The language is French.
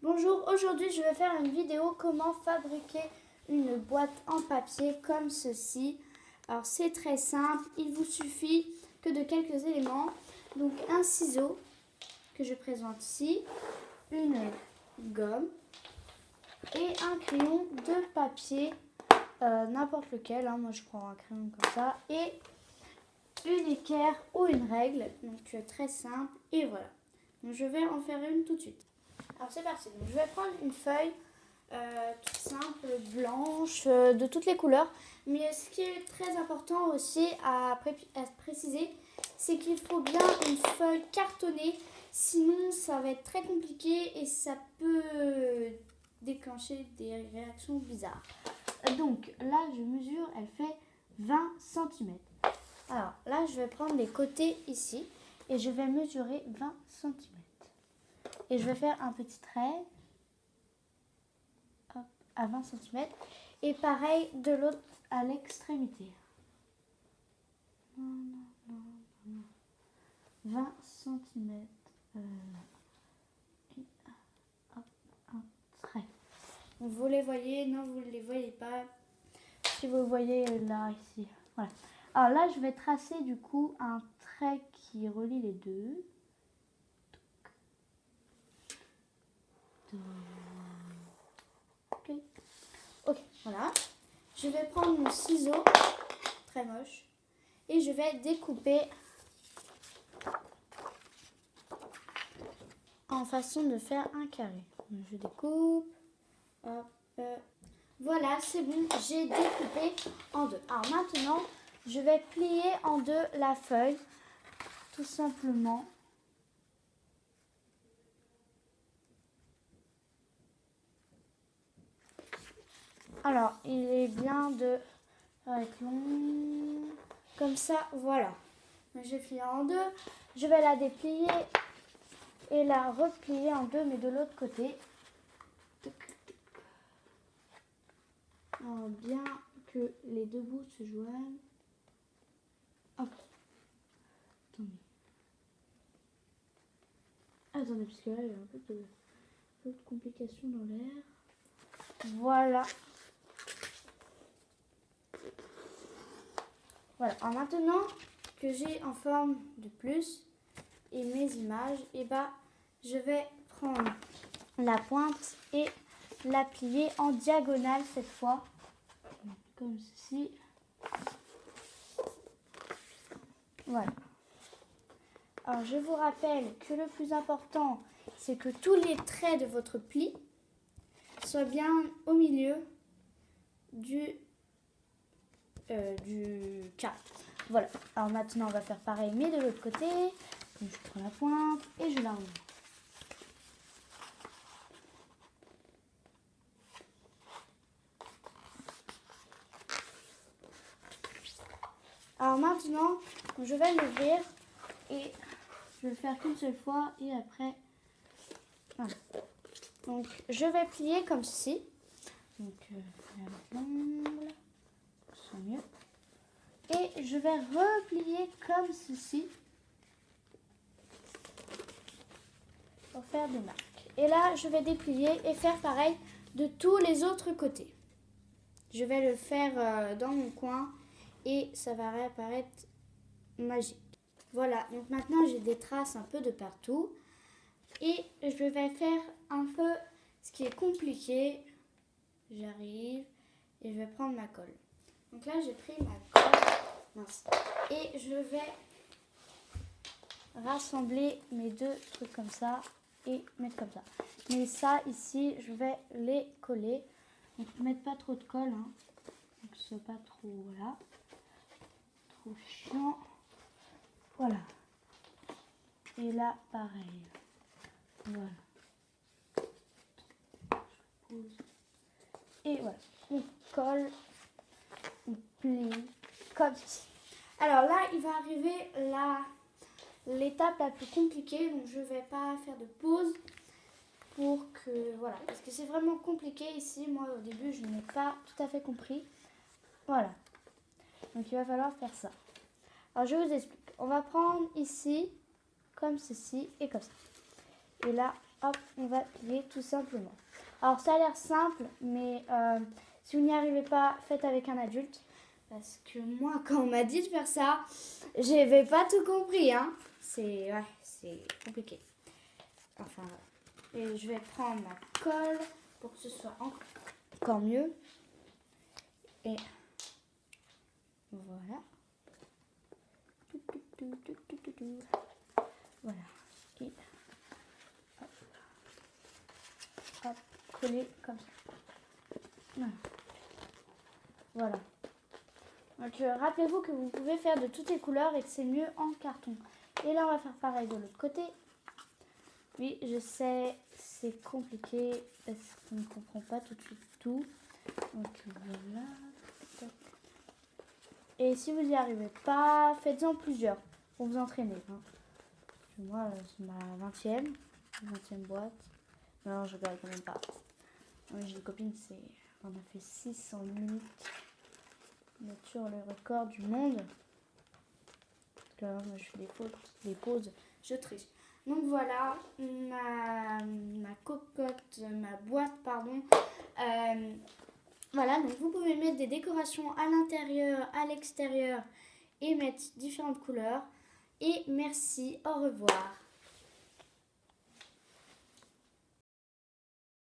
Bonjour, aujourd'hui je vais faire une vidéo comment fabriquer une boîte en papier comme ceci. Alors c'est très simple, il vous suffit que de quelques éléments. Donc un ciseau que je présente ici, une gomme et un crayon de papier, n'importe lequel, hein. Moi je prends un crayon comme ça, et une équerre ou une règle, donc très simple, et voilà. Donc je vais en faire une tout de suite. Alors c'est parti, donc, je vais prendre une feuille toute simple, blanche, de toutes les couleurs. Mais ce qui est très important aussi à préciser, c'est qu'il faut bien une feuille cartonnée. Sinon ça va être très compliqué et ça peut déclencher des réactions bizarres. Donc là je mesure, elle fait 20 cm. Alors là je vais prendre les côtés ici et je vais mesurer 20 cm. Et je vais faire un petit trait à 20 cm. Et pareil de l'autre à l'extrémité. 20 cm. Hop, un trait. Vous les voyez? Non, vous ne les voyez pas. Si vous voyez là, ici. Voilà. Alors là, je vais tracer du coup un trait qui relie les deux. Ok, voilà. Je vais prendre mon ciseau, très moche, et je vais découper en façon de faire un carré. Je découpe. Hop, voilà, c'est bon, j'ai découpé en deux. Alors maintenant, je vais plier en deux la feuille, tout simplement. Alors, il est bien de être long, comme ça, voilà. J'ai plié en deux, je vais la déplier et la replier en deux, mais de l'autre côté. Alors, bien que les deux bouts se joignent. Hop. Attendez, parce que là, il y a un peu de complications dans l'air. Voilà. Voilà. Alors maintenant que j'ai en forme de plus et mes images, et je vais prendre la pointe et la plier en diagonale cette fois. Comme ceci. Voilà. Alors je vous rappelle que le plus important, c'est que tous les traits de votre pli soient bien au milieu du carré. Voilà. Alors maintenant, on va faire pareil, mais de l'autre côté. Donc, je prends la pointe et je la remonte. Alors maintenant, je vais l'ouvrir et je vais le faire qu'une seule fois et après. Voilà. Donc je vais plier comme ceci. Donc l'angle, c'est mieux. Et je vais replier comme ceci pour faire des marques. Et là, je vais déplier et faire pareil de tous les autres côtés. Je vais le faire dans mon coin et ça va réapparaître magique. Voilà, donc maintenant j'ai des traces un peu de partout. Et je vais faire un peu ce qui est compliqué. J'arrive et je vais prendre ma colle. Donc là, j'ai pris ma colle. Mince. Et je vais rassembler mes deux trucs comme ça et mettre comme ça. Mais ça, ici, je vais les coller. Donc, ne mettre pas trop de colle. Hein. Donc, ce soit pas trop, voilà. Trop chiant. Voilà. Et là, pareil. Voilà. Je pose. Et voilà. On colle. On plie. Comme ceci. Alors là, il va arriver l'étape la plus compliquée. Donc, je ne vais pas faire de pause. Pour que, voilà, parce que c'est vraiment compliqué ici. Moi, au début, je n'ai pas tout à fait compris. Voilà. Donc, il va falloir faire ça. Alors, je vous explique. On va prendre ici, comme ceci et comme ça. Et là, hop, on va plier tout simplement. Alors ça a l'air simple, mais si vous n'y arrivez pas, faites avec un adulte. Parce que moi, quand on m'a dit de faire ça, j'avais pas tout compris. Hein. C'est compliqué. Enfin, et je vais prendre ma colle pour que ce soit encore mieux. Et voilà. Voilà. Et hop, hop, coller comme ça. Voilà. Voilà. Donc rappelez-vous que vous pouvez faire de toutes les couleurs et que c'est mieux en carton. Et là on va faire pareil de l'autre côté. Oui, je sais, c'est compliqué parce qu'on ne comprend pas tout de suite tout. Donc voilà. Et si vous n'y arrivez pas, faites-en plusieurs pour vous entraîner. Hein. Moi, c'est ma 20e boîte. Non, je regarde quand même pas. J'ai une copine, on a fait 6 en 1 minute. Mettre sur le record du monde. Parce que là, moi, je fais des pauses, je triche. Donc voilà, ma cocotte, ma boîte, pardon. Voilà, donc vous pouvez mettre des décorations à l'intérieur, à l'extérieur et mettre différentes couleurs. Et merci, au revoir.